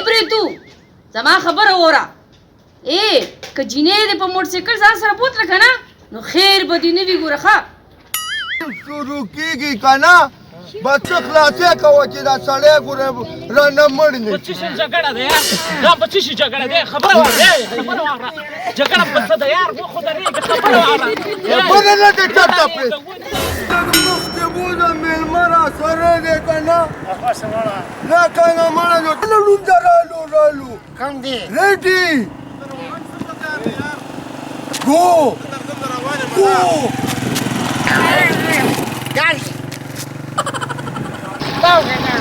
بریتو زما خبره وره که جینۍ دې په موټرسایکل ځان سره بوتله که نه نو خیر به دې نه وي ګوره ښه شروع کېږي که نه بس څه خلاصې کوه چې دا سړی ګوره رانه مړ نه په څه شي جګړه ده یار دا په څه شي جګړه ده خبره واوره خبره واوره جګړه په څه ده یار مو خو درېږه خبره واوره خبره نه دې چاته پرېږد مخکې بوځه مېلمه را سره دی که نه نه که نه مړه نو لونده رالو کم دی ریډي گو ګاډي باو کنه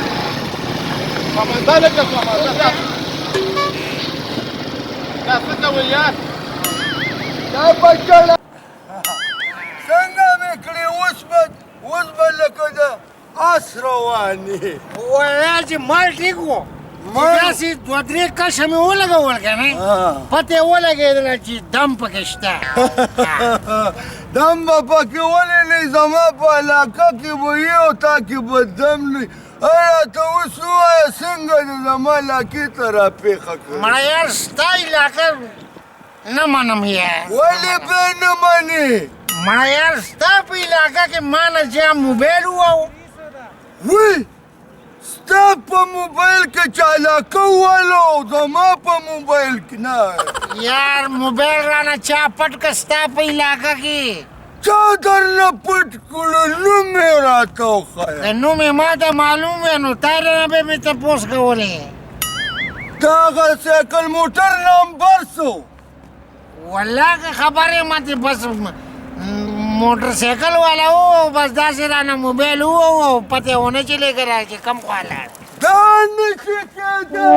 خامنده لکه خامنده دا څه کوې یار دا بچله څنګه مې کړې اوس به لکه د اس روانې وایه چې مال ټیک و داسې دوه درې کشه مې ولګول که نه پته یې ولګېدله چې دم پکې شته دم به پکې ولې نه زما په علاقه کې به یې او تا کې به دم نه راته اوس ووایه څنګه دې زما علاقې ته راپېښه کړې مړه یار ستا علاقه نه منم یار ولې به نه منې مړه یار ستا په علاقه کې ما نه چا موبایل ووهو وی ستا په موبایل کې چې علاقه ووالو زما په موبایل کې نه یار موبایل رانه چا پټ که ستا په علاقه کې چا درنه پټ کړو نوم یې راته وښیه نوم یې ما ته معلوم وی نو تا رانه به مې تپوس کولی دا هغه سایکل موټر نمبر څو والله که خبر یې ماته بس موټر سایکل والا و بس داسې رانه موبایل و پته ونه چلې که چې کم خوا لاړ دا نشي کېده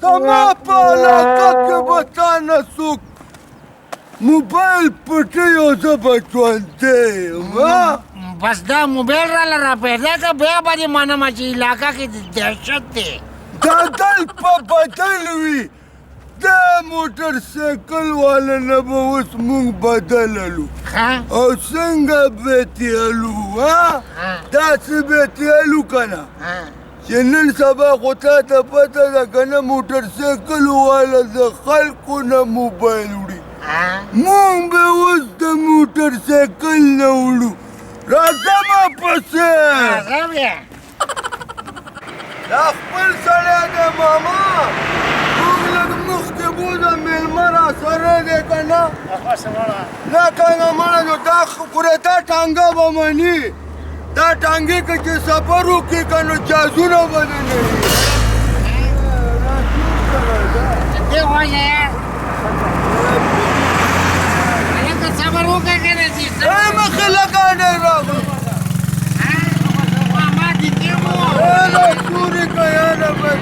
زما په علاقه کې به تا نه څوک موبایل پټوي او زه به ژوندی یم بس دا موبایل راله را پیدا که بیا به دې منمه چې علاقه کې دهشت دی دا دل په بدل وي دا موټر سایکل والا نه به اوس مونږ بدللو او څنګه به تیلو داسې به تیلو که نه چې نن سبا خو تا ته پته ده که نه موټر سایکل والا د خلکو نه موبایل وړي مونږ به اوس د موټر سایکل نه وړو راځه ما پسې دا خپل سړی دی ماما موږ لږ مخکې بوځه مېلمه را سره دی که نه نه که نه مړه نو دا ګوره دا ټانګه به مني دا ټانګې که چې سفر وکړي که نو جازونه به دې نه وي دې وایه یار هلکه صبر وکړه که نه چې مخې لګاډی راغلو ما دې دې وو دا سوري که یاره به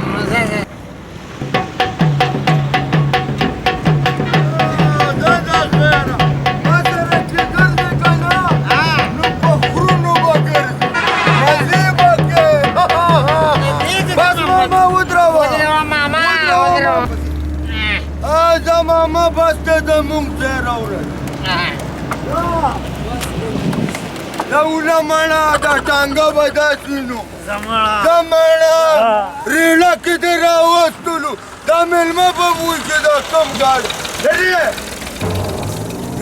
ماما بس ته د مونږ ځای راوړی لونه مڼه دا ټانګه به داسې نو دا مڼه ریړه کې دې راوستلو دا مېلمه به ووایي چې دا کم ګاډی لرې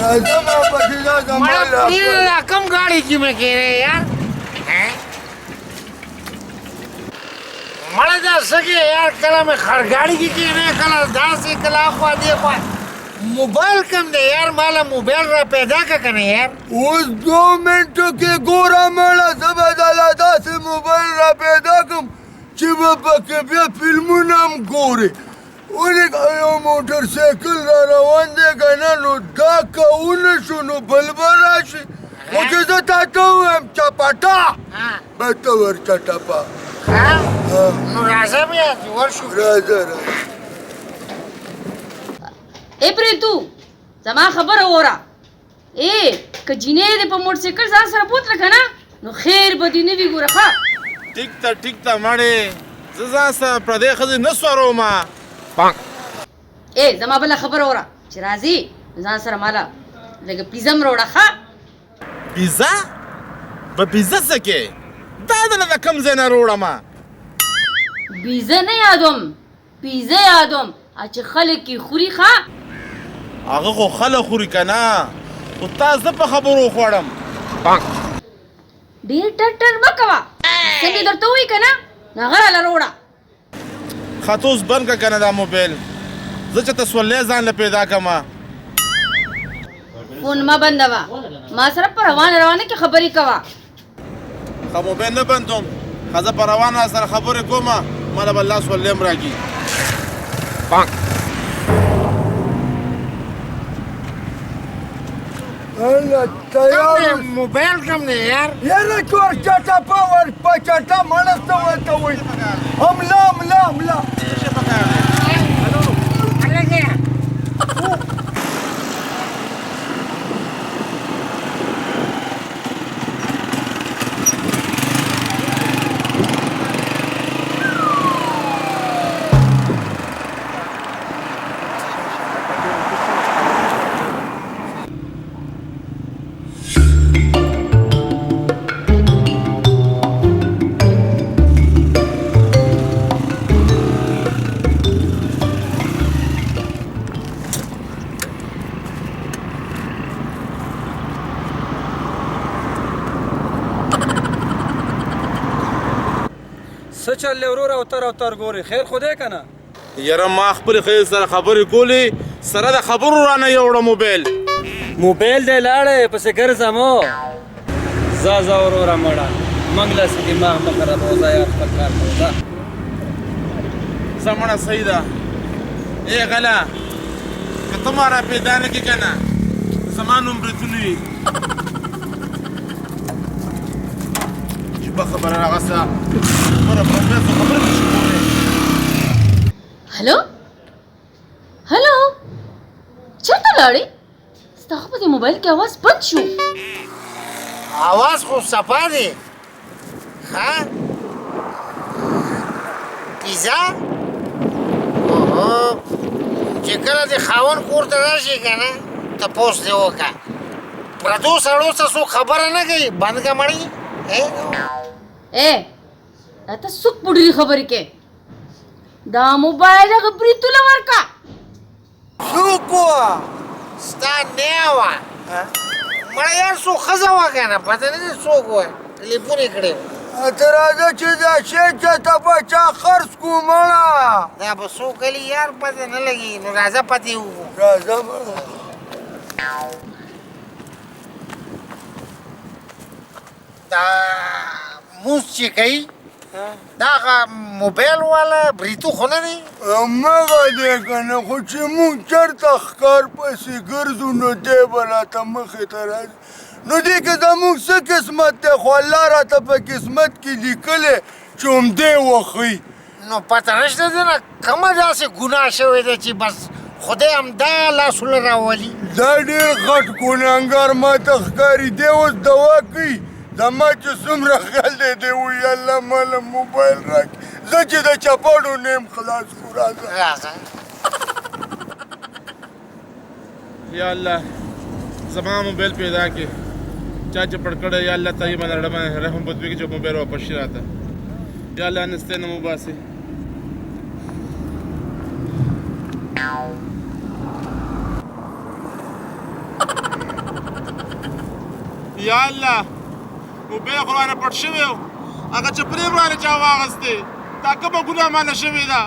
راځه ما پسې دا زما دا کم ګاډي کې مې کېږي یار مړه دا سګې یار کله مې خرګاډي کې کېنه کله داسې کله خوا دې خوا موبایل کم دی یار مالا موبایل را پیدا که کنه یار اوس 2 منټو کې ګوره مړه زه به دله داسې موبایل را پیدا کړم چې به پکې بیا فلمونه هم ګورې ولې یو موټر سایکل را روان دی که نه نو دا که ونه شو نو بل به راشي خو چې زه تا ته ووایم چپټه به ته ورته ټپه نو راځه بیا ورشو راځه پریتو زما خبره وره که جینۍ دې په موټرسایکل ځان سره بوتله که نه نو خیر به دې نه وي ګوره ښه ټیک ته مړې زه ځان سره پردۍ ښځې نه سورومه زما بله خبره وره چې راځې ځان سره ماله لږه پیزه م راوړه ښه پیزا په پیزا څه کې دا دله د کوم ځای نه راوړمه بیزه نه یادوم پیزه یادوم چې خلک یې خوري ښه هغه خو خلک خوري که نه خو تا زه په خبرو خوړم ډېر ټر مه کوه څنګه درته ووایي که نه نو هغه راله راوړه ښه ته اوس بند کړه که نه دا موبایل زه چې ته سولې ځان له پیدا کړمه فون مه بندوه ما سره په روانه کې خبرې کوه ښه موبایل نه بندوم ښه زه په روانه سره خبرې کومه ماله به الله سولې هم راکړي الله تیار موبایل کم دی یار یاره چور چټه پاور پچټه مړه ته ورته وایي حمله هلکه څه چل دی ورور اوتر ګورې خیر خو دی که نه یاره ما خپلې ښځې سره خبرې کولې سره د خبرو رانه یوړه موبایل موبایل دی لاړې پسې ګرځمو ځه وروره مړه موږ لاسې دماغ مه خرابوه ځه یار خپل کار کوه ځه ځه مړه صحیح ده ای غله که ته ما را پیدا نه کړې که نه زما نوم بریتون وي عجیبه خبره راغسته خبره نشي کولی هلو چېرته لاړې ستا خو په دې موبایل کې اواز بند شو आवाज خو صفا دی ها پیزا چې کله د خاوند کور ته راشي که نه تپوس دې وکړه پردو سړو څه څوک خبره نه کوي بند که مړی دا ته څوک پوډري خبرې کې دا موبایل هغه بریتونه ورکړه څوک وه ستا نه وه مړه یار څوک ښځه وه که نه پته نه دی څوک وه ټلیفون یې کړی ته راځه چې دا شی چاته په چا خرڅ کړو مړه دا به څو کلي یار پته نه لګي نو راځه پتې وکړو راځه دا مونځ چې کوي دا هغه موبایل والا بریتو خو نه دی همغه دی که نه خو چې مونږ چېرته ښکار پسې ګرځو نو دی به راته مخې ته راځي نو دې کې زموږ څه قسمت دی خو الله راته په قسمت کې لیکلی چې همدې وښي نو پته نشته دی نه کومه داسې ګناه شوې ده چې بس خدای همدا لاسونه راولي دا ډېر غټ ګناهګار ما ته ښکاري دی اوس دوا کوي زما چې څومره خیال دی دی وایي الله ماله موبایل راکړي زه چې د چپاړو نه یم خلاص کړو راځه یا الله زما موبایل پیدا کې چا چې پړ کړی یا الله ته یې باندې رډه باندې رحم وکړي چې موبایل واپس شي راته یا الله نستې نه مو باسي یا الله موبایل خو رانه پټ شوی و هغه چې پرې رانه چا واغستې دا کومه ګناه مانه شوې ده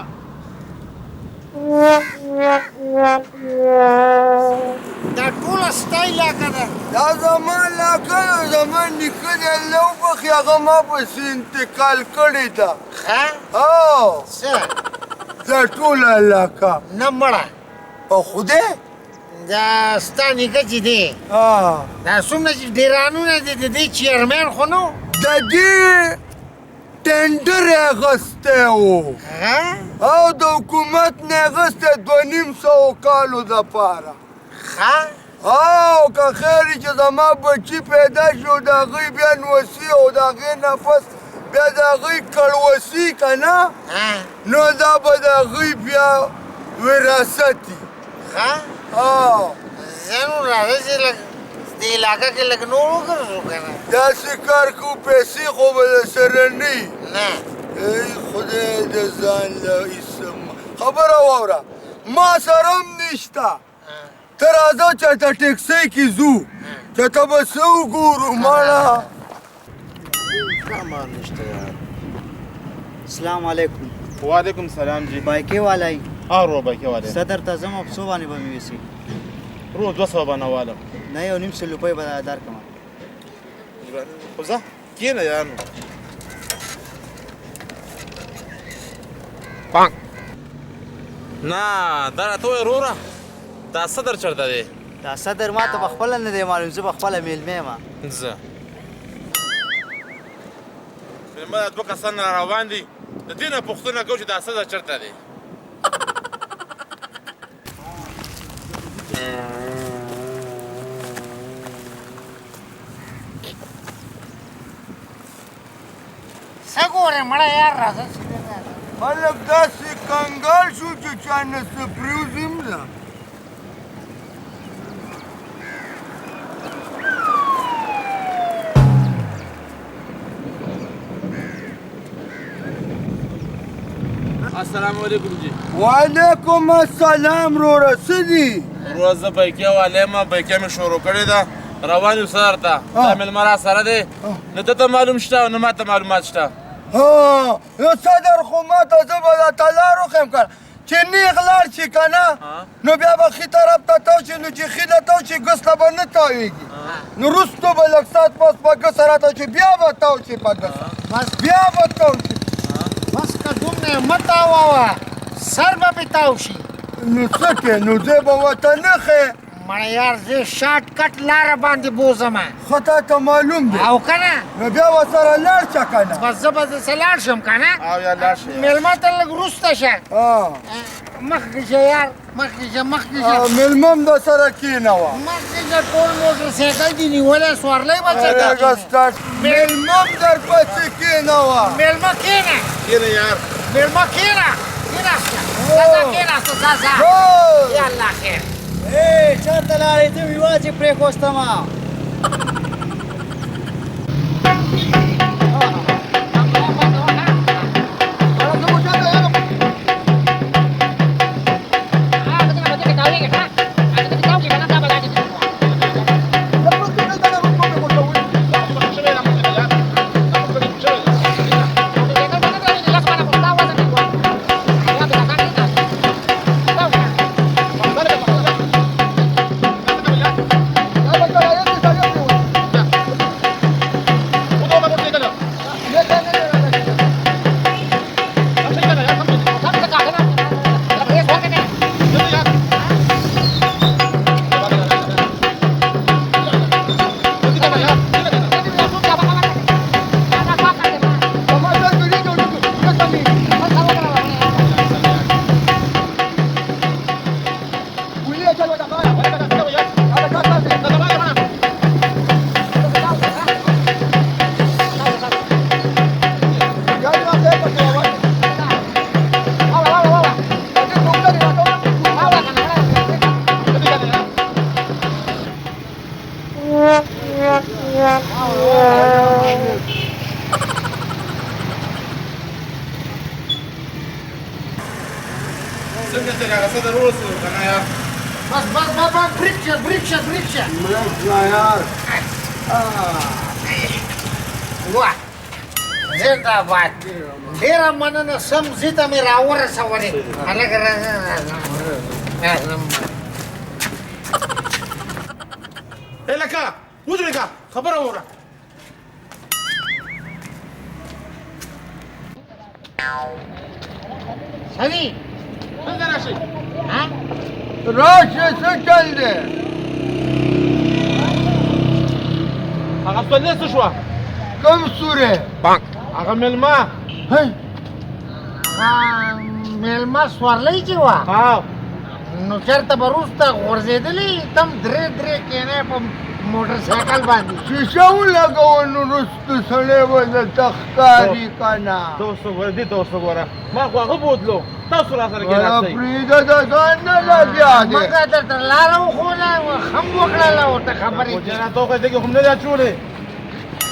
دا ټوله ستا علاقه ده دا زما علاقه ده زما نیکه دی الله وبخي هغه ما پسې انتقال کړې ده ښه او څه دا ټوله علاقه نه مړه په خدای دا ستا نیکه چې دی دا څومره چې ډیرانونه دي د دې چیرمین خو نه د دې ټنډر یې اخیستی و او د حکومت نه یې اخیستی 2500 کالو دپاره ښه او که خیر چې زما بچي پیدا شي د هغوی بیا نوسي او د هغې نه پس بیا د هغوی کړوسي که نه نو دا به د هغوی بیا وراثت وي ښه زه نو راځه چې لږ دې علاقه کې لږ نور وګرځو که نه داسې کار کوو پیسې خو به د سره نه وي نه ای خدای د ځان له خبره واوره ما سره هم نشته ته راځه چې ته ټیکسۍ کې ځو چې ته به څه وګورو ماړه सामान निश्चय यार अस्सलाम वालेकुम वालेकुम सलाम जी बाइके वाला ही हाँ रो भाई क्या वाले सदर तजम अब सो वाले बमी वैसी रोज 200 बना वाला नहीं और निम से रुपए बदादार कमा खुदा किए ना यार पांग ना दरा तो रोरा دا صدر چرته دی دا صدر ما ته بخپل نه دی معلوم زه بخپل میلمه ما زه ما دوه کسان را روان دي د دې نه پوښتنه کوم چې دا صدر چرته دی څه ګورې مړه یار راځه خلک داسې کنګال شو چې چا نه څه پرېوځي نه السلام علیکم جی وعلیکم السلام وروره څه دي روز زه بیکې والی یم بیکې مې شروع کړې ده روان یو سهار ته دا مېلمه را سره دی نه ده ته معلوم شته او نه ما ته معلومات شته ها یو صدر خو ما ته زه به درته لار وښیم که چې نیغ لاړ شي که نه نو بیا به ښي طرف ته تاو شي نو چې ښي له تاو شي ګس ته به نه تاوېږي نو وروستو به لږ ساعت پس په ګسه راته شي بیا به تاو شي په ګسه بیا به تاو شي بس که دومره مه تاووه سر به پې تاو شي نو څه کې نو زه به ورته نښې مړه یار زه شارټ کټ لاره باندې بوځمه خو تا ته معلوم دی او که نه نو بیا ورسره لاړ شه که نه بس زه به دسې لاړ شم که نه او یا لاړ شي مېلمه ته لږ وروسته شه مخکې شه یار مخکې شه مخکې شه مېلمه هم درسره کېنوه مخکې شه ټول موټرسایکل دي نیولی سورلی به څه مېلمه هم درپسې کېنوه مېلمه کښېنه کېنه یار مېلمه کښېنه کښېناسته ځه کښېناسته ځه ځه یالله خیر چرته لاړې ته یوازې پرېښوستمه څنګه ته راغله صدر ورسېدو که نه یار بس بس بس بس برېک شه برېک شه برېک شه یار واه زنده‌باد ډېره مننه سم ځای ته مې راورسولې هلکه راځه ای لکه ودرېږه خبره وره سړي څنګه راشئ راشه څه چل دی هغه سولې څه شوه کوم سورې هغه مېلمه مېلمه سورلۍ چې وه ها نو چېرته به وروسته غورځېدلې تم درې درې کېنی په موټرسایکل باندې شیشه ولګوه نو وروسته سړی به درته ښکاري که نه ته اوس وګوره دې ته اوس وګوره ما خو هغه بوتلو تاسو را سره کېناستئ پرېږده د ځان نه لګیا دی مګه درته لاره وښوده خم وکړله ورته خبرې خو جنراتو خو دې کې هم نه دی اچولی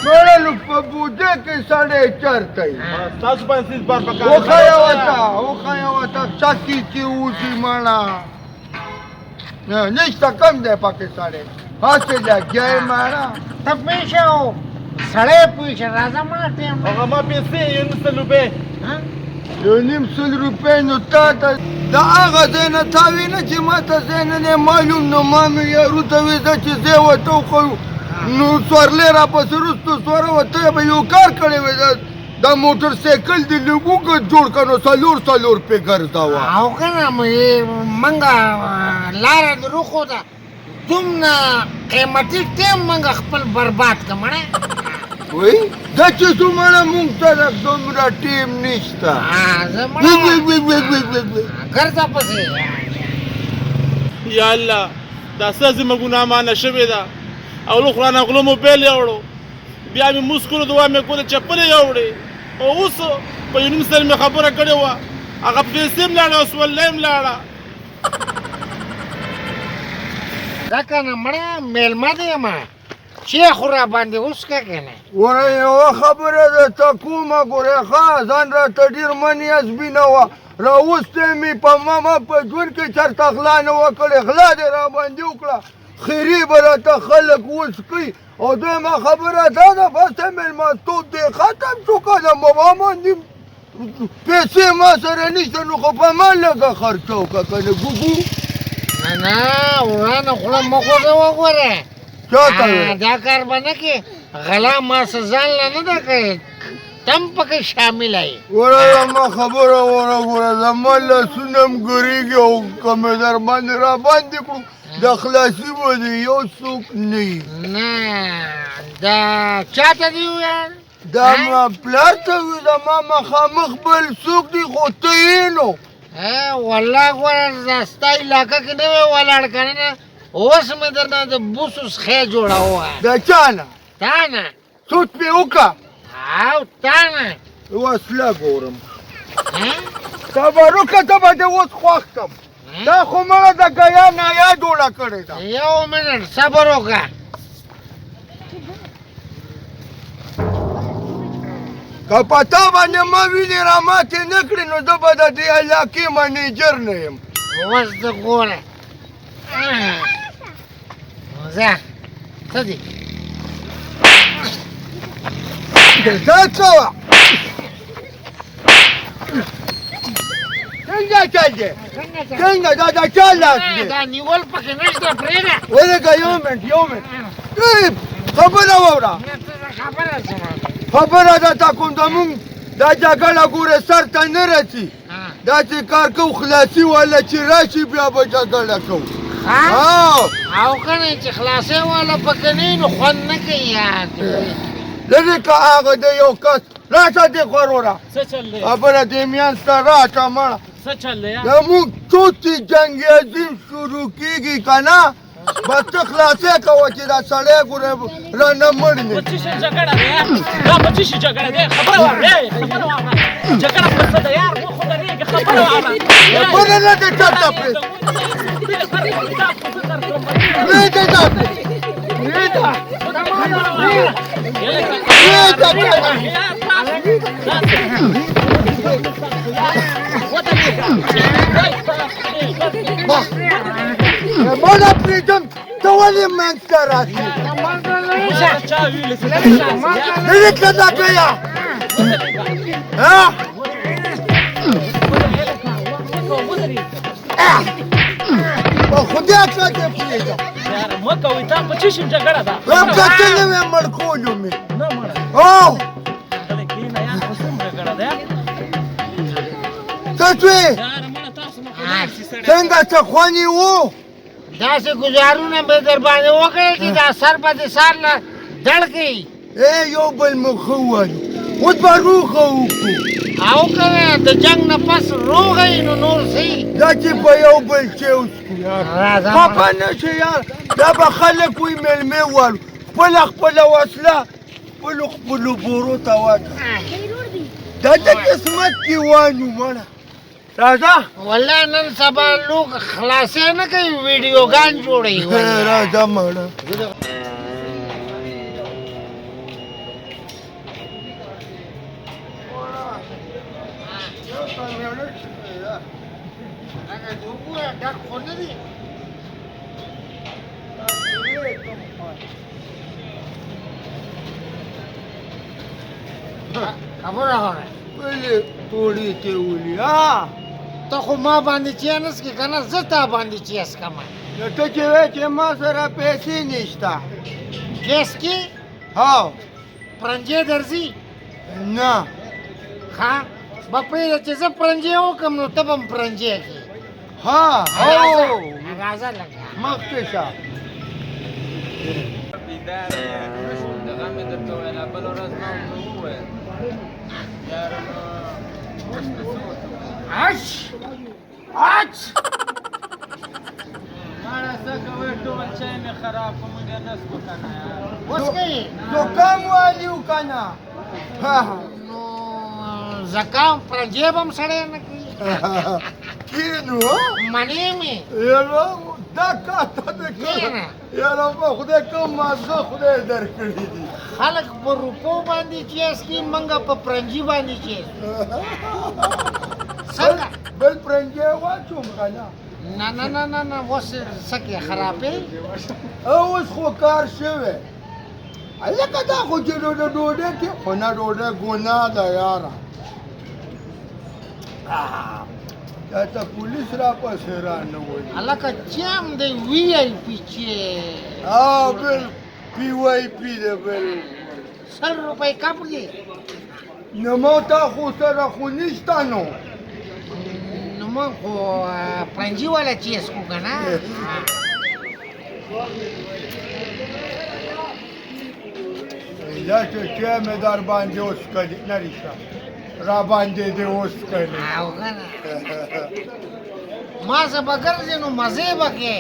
مړه په بوده کې 4.5 ته تاسو باندې سیس بار پکار وخایا وتا چاکی کې اوسې مړه نه نشته کم دی پکې 4.5 هڅه لګیای مړه ته پیښه سړی پیښه راځه مړه ټیم هغه ما پیسې یو 100 روپۍ یو 100 روپۍ نو تا ته د هغه ځای نه تا وینه چې ما ته ځای نه معلوم نو ما مې یارو ته ویده چې ځای ورته وښیو نو سورلی راپسې وروسته سوره وته به یو کار کړی وی دا موټر سایکل دې لږ اوږد جوړ کړه نو څلور پې ګرځاوه او که نه منګه لاره د روښوده دومره قیمتي ټیم منګه خپل برباد که مړی وای دا چې څومره مونږ ته دومره ټیم نشته زه مړی ګرځه پسې یا الله دا څه زما ګناه مانه شوې ده او لو خرانه غلو موبایل یوړو بیا مې مسکولو دوا مې کوله چپلې یوړې او اوس په یو نیم سره مې خبره کړې وه هغه پیسې هم لاړه اوس ولله هم لاړه دا که نه مړی مېلمه دی یم چې خو را باندې وسکه که نه ګوره یوه خبره درته کومه ګورې ښه ځان راته ډېر منیازبینه وه راوستی مې په ما په ژوند کې چېرته غلا نه وه کړې غلا دې را باندې وکړه خیري به راته خلک وسکي او دویمه خبره دا ده بس ته مېلمستوب دې ختم شو که د ما باندې پیسې ما سره نشته نو خو په ما لږه خرچه وکړه که نه ګوګو نه ورانه خوله مه خوږه وګوره چاته دا کار به نه کې غلا ما څه ځان له نه ده کړې تم پکې شامله یې ګوره زما خبره ګوره زما لاسونه هم ګرېږي او که مې در باندې را باندې کړو د خلاصي به دې یو څوک نه وي نه دا چاته دي ویل دا ما پلار ته وي زما مخامخ بل څوک دی خو ته یې نو والله ګوره دا ستا علاقه کې نه وی ولاړ که نه اوس مې درنه د بوسو څخې جوړوه د چا نه تا نه سود پې وکړه او تا نه وسله ګورم صبر وکړه ته به دې اوس خوښ کړم دا خو مړه د ګیا نایا جوړه کړې ده یو منټ صبر وکړه که په تا باندې ما وینې را ماتې نه کړې نو زه به د دې علاقې منیجر نه یم اوس د ګوره ځه څه دي دا څه وه څنګه چل دی څنګه دا د چا لاس دی دا نیول پکې نشته پرېږده ولږه یو منټ خبره واوره خبره درته کوم زمونږ دا جګړه ګوره سر ته نه رسي دا چې کار کوو خلاصي والا چې راشي بیا به جګړه کوو او که نه چې خلاصۍ والا پکې نه وي نو خوند نه کوي یار لرې که هغه د یو کس راشه دې خور وره څه چل دی خبره دې میانځ ته راشه مړه څه چل دی زمونږ څو چې جنګ عظیم شروع کېږي که نه بس ته خلاصې کوه چې دا سړی ګوره رانه مړ نه په څه شي جګړه ده دا په څه شي جګړه ده خبره واوره خبره واوره جګړه په څه ده یار مخ درېږي خبره واوره خبره نه دې چاته پرېږده پرېږده دا پرېږده مانا پریدم تو ولی منځ ته راسې لرې که دا کړه په خدای څه دې پرېږدم مه کوئ تا په څه شي جګړه ده کتلې مې مړ کولو مې نه مړه او غلی کښېنه یار په څومره جګړه ده څه شوې یاره مړه تاسو مه خدای شي سړی څنګه څه خوانې وو داسې ګزارونه به در باندې وکړې چې دا سر به دې سر له دړ کوي یو بل مو ښه ووایو اوس به روغه وکړو او که نه د جنګ نه پس روغه یې نو نور څه یي دا چې په یو بل شی وڅکو یار خفه نه شي یار دا به خلک وي مېلمې ووالو خپله وسله خپلو بورو ته واچوه دا د قسمت کې وانو مړه راځه والله نن سبا لوگ خلاصې نه کوي ویډیوګان جوړوي راځه مړه هغه د اوبو ډک خو نه دي خبره وکړه ولې پوړې ته ولي ها ته خو ما باندې چینس کې که نه زه تا باندې چیس کما نو ته چې وایې چې ما سره پیسې نشته چیس کې ها پرنجې درځي نه ښه به پرېږده چې زه پرنجې وکړم نو ته به م پرنجې کړې ها هو راځه لږه مخکې شه دغه مې درته وویل بله ورځ ما ورته وویل یاره نو اوس نو څه ورته اچ اچ ماړه څه کوې ټول چای مې خراب کړو موږ یې نس کړو که نه یار اوس کوي زکام والیو که نه نو زکام پرنجې به م سړی نه کوي کینو منې مې یاره دا کار ته دې کینه یاره په خدای کوم مازغه خدای درکړي دي خلک په روپو باندې چیس کې منګه په پرنجي باندې چیس څنګه بل پرنجې واچوم که نه نه نه نه نه نه اوس څه کې خرابې اوس خو کار شوی هلکه دا خو چې ډوډۍ کې خو نه ډوډۍ ګناه ده یاره دا ته پولیس را پسې رانولي هلکه چم دی وی آی پي چې بل پی وای پی ده بل 100 روپۍ کپ دی نو ما تا خو سره خو نشته نو نو موږ خو پرنجي والا چیس کو که نه دا چې چای مې در باندې اوس کړي نه رښتا را باندې دې اوس کړي او که نه ما زه به ګرځې نو مزې به کې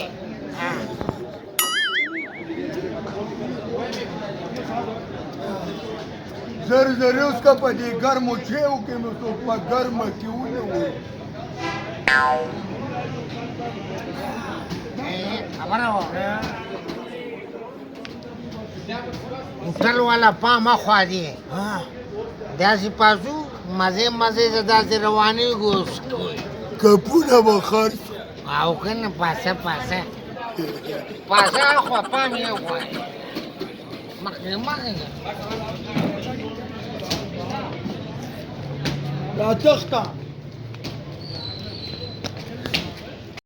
زر زر اوس که په دې ګرمو چایو کې مې څوک په ګرمه کې ونیوي خبره وکړه هوټل والا پام اخوا دی داسې پاسو مزې مزې زه داسې روانېږو اوس کپونه به خرڅ او که نه پاسه پاسه پاسه اخوا پام یې اخوا مخکې مخکې را تخته